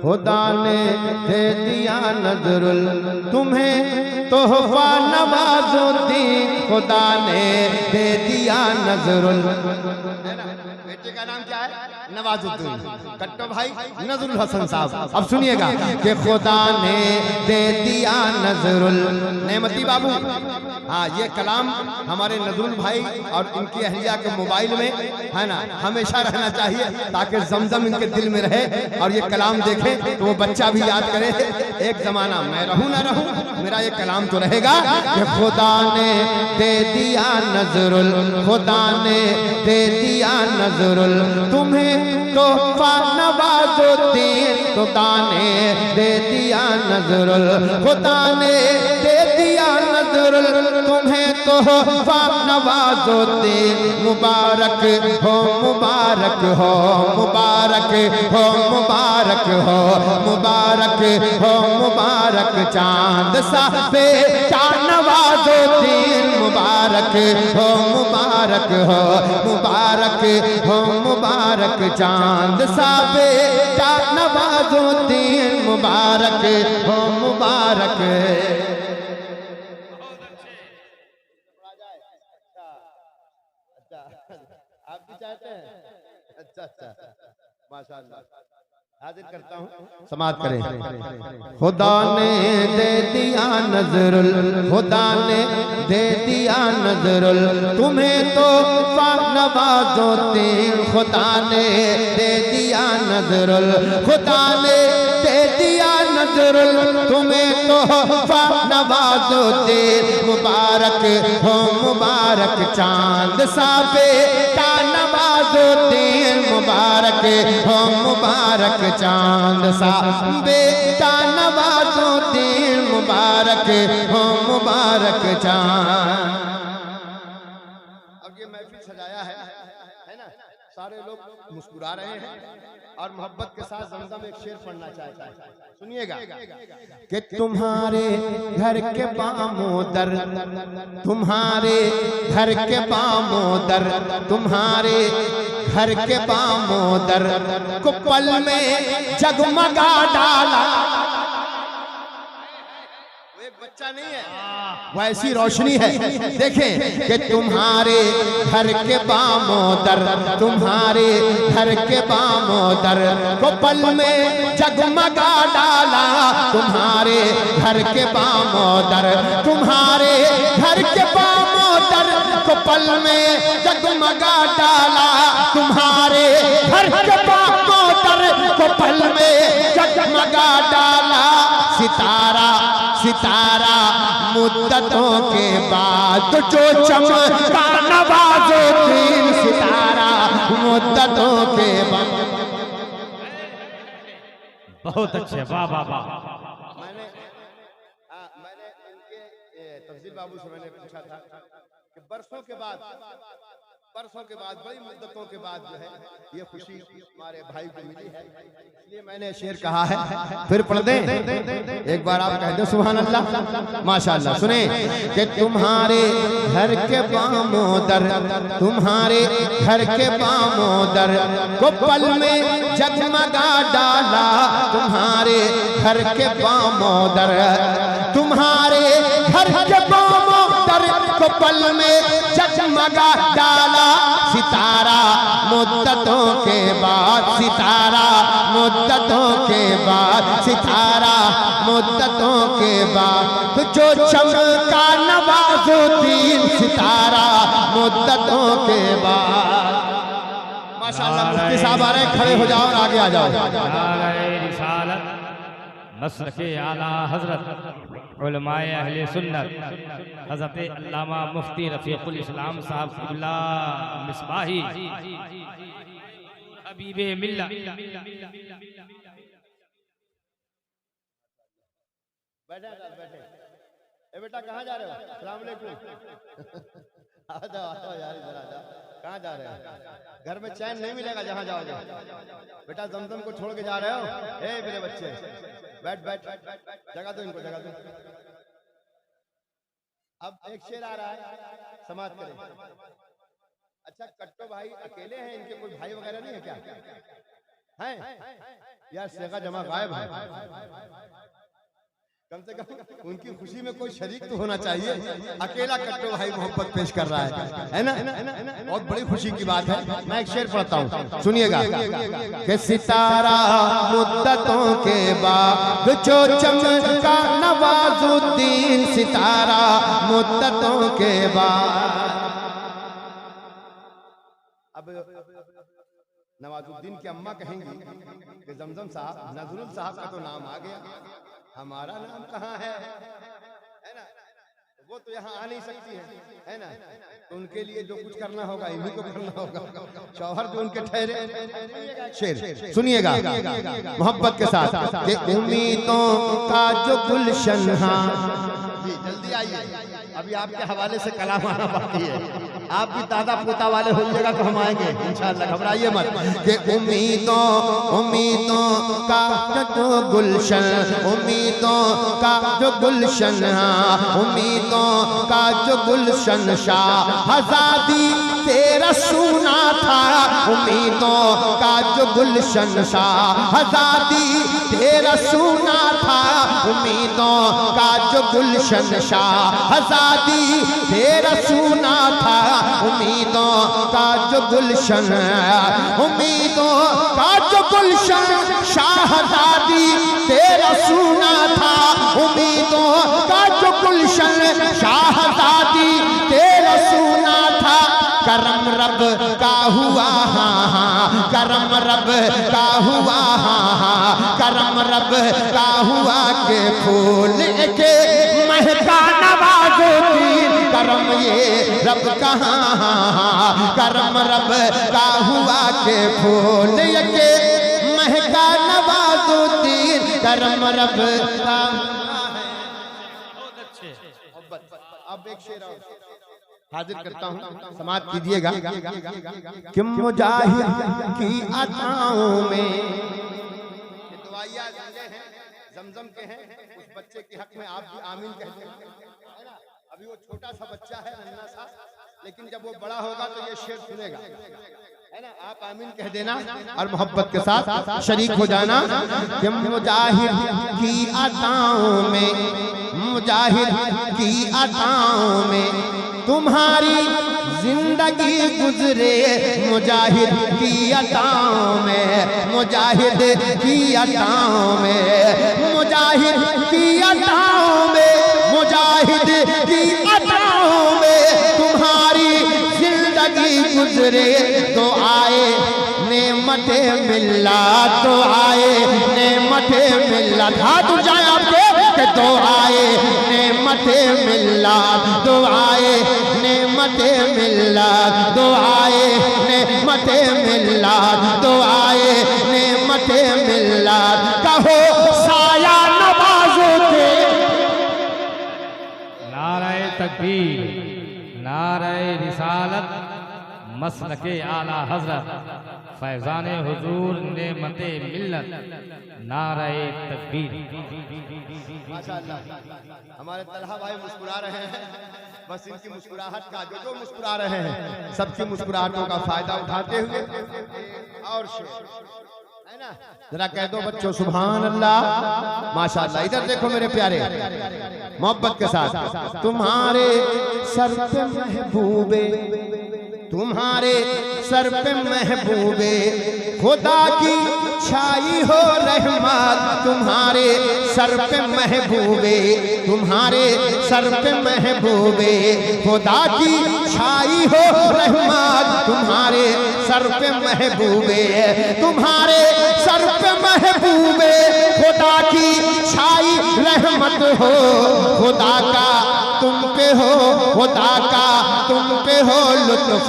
खुदा ने दे दिया नजरुल तुम्हें तोहफा नवाजुद्दीन, खुदा ने दे दिया नजरुल। बेटे का नाम क्या है? नवाजुद्दीन। कट्टो भाई नजरुल हसन साहब। अब सुनिएगा कि खुदा ने दे दिया नजरुल। नेमती बाबू, हाँ ये कलाम हमारे नजरुल भाई और इनकी अहलिया के मोबाइल में है ना, हमेशा रहना चाहिए ताकि जमजम इनके दिल में रहे और ये कलाम देखे तो वो बच्चा भी याद करे एक जमाना मैं रहूं ना रहूं, मेरा ये कलाम तो रहेगा कि खुदा ने दे दिया नजरुल, खुदा ने दे दिया नजरुल तुम्हें तोहफा नवाजुद्दीन, खुदा ने दे दिया नजरुल, खुदा ने दे दिया नजरुल तुम्हें तोहफा नवाजुद्दीन। मुबारक हो मुबारक हो मुबारक हो मुबारक हो मुबारक हो मुबारक चांद सा बेटा नवाजुद्दीन। मुबारक हो मुबारक हो मुबारक हो मुबारक चांद सा बेटा नवाजुद्दीन। मुबारक हो मुबारक। आप भी चाहते हैं? अच्छा अच्छा, माशाअल्लाह। हाजिर करता हूँ, समाप्त करें। खुदा ने दे दिया नजरुल, खुदा ने दे दिया नजरुल तुम्हें तो नवाजुद्दीन। खुदा ने दे दिया नजरुल, खुदा ने दे दिया नजरुल तुम्हें तो नवाजुद्दीन। मुबारक हो मुबारक चांद सा बेटा नवाजुद्दीन। मुबारक हो मुबारक चांद सा बेटा नवाजुद्दीन। मुबारक हो मुबारक चांद। अब ये महफिल सजाया है ना, सारे लोग मुस्कुरा रहे हैं और मोहब्बत के साथ जमजम एक शेर पढ़ना चाहता है। सुनिएगा कि तुम्हारे घर के बामोदर, तुम्हारे घर के बामोदर, तुम्हारे घर के बामोदर को पल में जगमगा डाला। वो एक बच्चा नहीं है, वो ऐसी रोशनी है। देखें कि तुम्हारे घर के बामोदर, तुम्हारे घर के बामोदर को पल में जगमगा डाला। तुम्हारे घर के बामोदर, तुम्हारे घर के बामोदर को पल में जगमगा डाला। तुम्हारे घर के बामोदर को पल में जगमगा डाला। सितारा सितारा मुद्दतों के बाद जो चमका नवाजुद्दीन। सितारा मुद्दतों के बाद। बहुत अच्छे, वाह वाह वाह। मैंने इनके तफसील बाबू से मैंने पूछा था कि बरसों के बाद बड़ी मुद्दतों के बाद जो है ये खुशी हमारे भाई को मिली है, इसलिए मैंने शेर कहा है। फिर पढ़ दें एक बार, आप कह दो सुभान अल्लाह माशाअल्लाह। सुने कि तुम्हारे घर के बामोदर, तुम्हारे घर के बामोदर को पल में जगमगा डाला। तुम्हारे घर के बामोदर, तुम्हारे घर के बामोदर को पल में जगमगा डाला। सितारा मुद्दतों के बाद, सितारा मुद्दतों के बाद, सितारा मुद्दतों के बाद जो चमका नवाजुद्दीन। सितारा मुद्दतों के बाद। माशाअल्लाह। मुफ्ती साहब आ रहे हैं, खड़े हो जाओ और आगे आ जाओ। रिसालत मसलके आला हजरत उलमाए अहले सुन्नत हजरत अल्लामा मुफ्ती रफीकुल इस्लाम साहब क़िबला मिसबाही हबीबे मिल्लत। बैठे बैठे। ए बेटा कहाँ जा रहे हो? अस्सलाम वालेकुम। आ जाओ यार, इधर आ जाओ। कहाँ जा रहे हो? घर में चैन नहीं मिलेगा जहाँ जाओगे। बेटा जमजम को छोड़ के जा रहे हो? ए मेरे बच्चे बैठ बैठ, जगह दो इनको, जगह दो। अब एक शेर आ रहा है, समाप्त करें। अच्छा कट्टो भाई अकेले हैं, इनके कोई भाई वगैरह नहीं है क्या? हैं यार, सेगा जमा गायब है। कम से कम उनकी खुशी में कोई शरीक तो होना चाहिए। अकेला कट्टो भाई मोहब्बत पेश कर रहा है ना? बहुत बड़ी खुशी की बात है। मैं एक शेर पढ़ता हूँ, सुनिएगा। कि सितारा मुद्दतों के बाद जो चमका नवाजुद्दीन, सितारा मुद्दतों के बाद। अब नवाजुद्दीन की अम्मा कहेंगी कि जमजम साहब, नजरुल साहब का तो नाम आ गया, हमारा नाम कहाँ है ना? वो तो यहाँ आ नहीं सकती है ना? तो उनके लिए जो कुछ करना होगा इन्हीं को करना होगा। शौहर जो उनके ठहरे। शेर सुनिएगा मोहब्बत के साथ। कि उम्मीदों का जो गुलशन, जी जल्दी आइए, अभी आपके हवाले से कलाम आना बाकी है। आप भी दादा पोता वाले होइएगा तो हम आएंगे इंशाअल्लाह, घबराइए मत। कि उम्मीदों का जो गुलशन, उम्मीदों का जो गुलशन, उम्मीदों का जो गुलशन शाह आजादी तेरा सुना था। उम्मीदों का जो गुलशन शाह आजादी तेरा सुना था। उम्मीदों का जो गुलशन शाह आजादी तेरा सुना था। उम्मीदों का जो गुलशन, उम्मीदों का जो गुलशन शाह आजादी तेरा सुना था। उम्मीदों का जो गुलशन शाह आजादी तेरा सुना था। करम रब का हुआ, हाँ करम रब का हुआ, हाँ करम रब का हुआ के फूल के महका नवाजुद्दीन। करम ये रब कहाँ, करम रब का हुआ के फूल के महका नवाजुद्दीन। करम रब का। अब एक शेर हाजिर करता हूँ, समाप्त कीजिएगा। कि मुजाहिद की अताओं में दुआया हैं, जमजम के हैं, उस बच्चे के हक में आप भी आमीन कहते हैं। अभी वो छोटा सा बच्चा है, नन्हा सा, लेकिन जब वो बड़ा होगा तो ये शेर सुनेगा, है ना? आप आमीन कह देना और मोहब्बत के साथ शरीक हो जाना। कि मुजाहिद की अताओं में, मुजाहिद की अताओं में तुम्हारी जिंदगी गुजरे। मुजाहिद की अताओं में, मुजाहिद की अताओं में, मुजाहिद की अताओं में, मुजाहिद की अताओं में तुम्हारी जिंदगी गुजरे। तो आए नेमते मिल्ला, तो आए नेमते मिल्ला। हाथ उठाए आपके कि तो आए नेमते मिल्ला, तो आए नेमते मिल्ला, तो आए नेमते मिल्ला, तो आए नेमते मिल्ला। कहो साया नवाजुद्दीन। नाराए तकबीर, नाराए रिसालत, मसलके आला हजरत, फैजान हुजूर नेमते मिल्लत, नाराए तकबीर। माशाअल्लाह, हमारे तलहा भाई मुस्कुरा रहे हैं। बस इनकी मुस्कुराहट का, जो मुस्कुरा रहे हैं सबकी मुस्कुराहटों का फायदा उठाते हुए और है ना, जरा कह दो बच्चों सुभान अल्लाह। माशाअल्लाह, इधर देखो मेरे प्यारे, मोहब्बत के साथ। तुम्हारे सर पे महबूबे, तुम्हारे सर पे महबूबे खुदा की छाई हो रहमत। तुम्हारे सर पे महबूबे, तुम्हारे सर पे महबूबे खुदा की छाई हो रहमत। तुम्हारे सर पे महबूबे, तुम्हारे सर पे महबूबे खुदा की छाई रहमत हो। खुदा का तुम पे हो, खुदा का तुम पे हो लुत्फ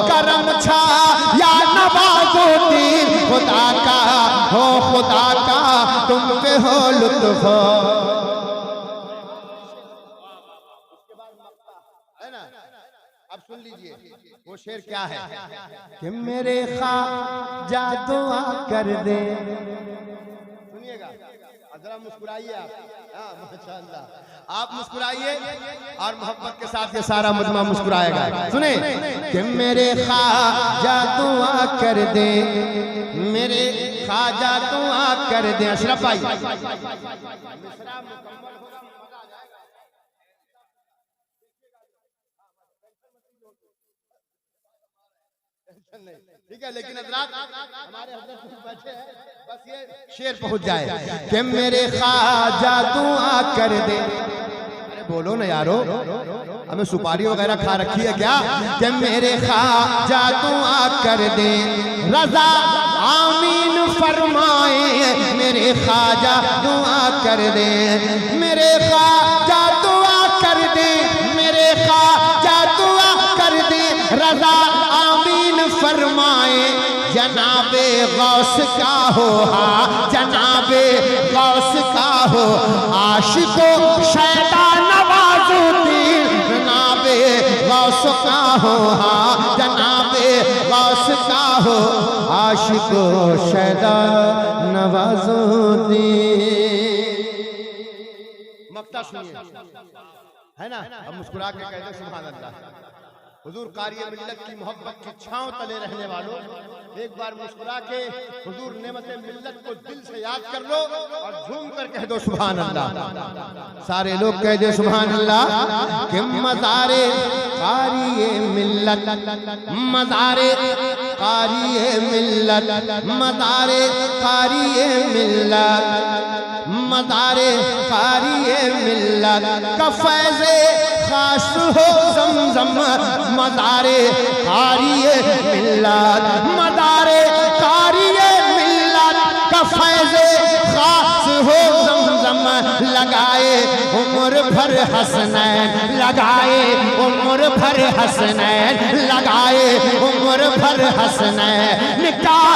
करम छा या नवाजुद्दीन। खुदा का हो, खुदा का तुम पे हो लुत्फ। है ना? अब सुन लीजिए वो शेर क्या है। कि मेरे ख्वाजा दुआ कर दे। सुनिएगा, जरा मुस्कुराइए आप। हाँ माशाअल्लाह, आप मुस्कुराइए और मोहब्बत के साथ ये सारा मजमा मुस्कुराएगा। सुने कि मेरे ख्वाजा दुआ कर दे, मेरे ख्वाजा दुआ कर दे। अशरफ भाई ठीक है, लेकिन हजरात हमारे हजरत बैठे हैं, बस ये शेर पहुंच जाए कि मेरे ख्वाजा दुआ कर दे। अरे बोलो ना यारो, हमें सुपारी वगैरह खा रखी है क्या? कि मेरे ख्वाजा दुआ कर दे, रजा आमीन फरमाए, मेरे ख्वाजा दुआ कर दे, मेरे ख्वाजा दुआ कर दे, मेरे ख्वाजा दुआ कर दे, रजा आमीन फरमाए। जनाबे गौस का हो, हा जनाबे गौस का हो, आशिको शैदा नवाजुद्दीन, जनाबे गौस का हो, हा जनाबे गौस का हो, आशिको शैदा नवाजुद्दीन। मक्ता सुनिए, है ना? अब मुस्कुरा के कहते सुभान अल्लाह। हुजूर कारी मिल्लत की मोहब्बत की छांव तले रहने वालों, एक बार मुस्कुरा के हुजूर नेमते मिल्लत को दिल से याद कर लो और झूम कर कह दो सुभान अल्लाह। सारे लोग कह दे सुभान अल्लाह। कि मज़ारे कारी मिल्लत, मज़ारे कारी मिल्लत, मज़ारे कारी मिल्लत, मज़ारे कारी मिल्लत का फैज़े खास हो ज़मज़म, मज़ारे कारी मिल्लत, मज़ारे कारी मिल्लत का फैज़े खास हो ज़मज़म। लगाए उम्र भर हसनैन, लगाए उम्र भर हसनैन, लगाए उम्र भर हसनैन, निकाह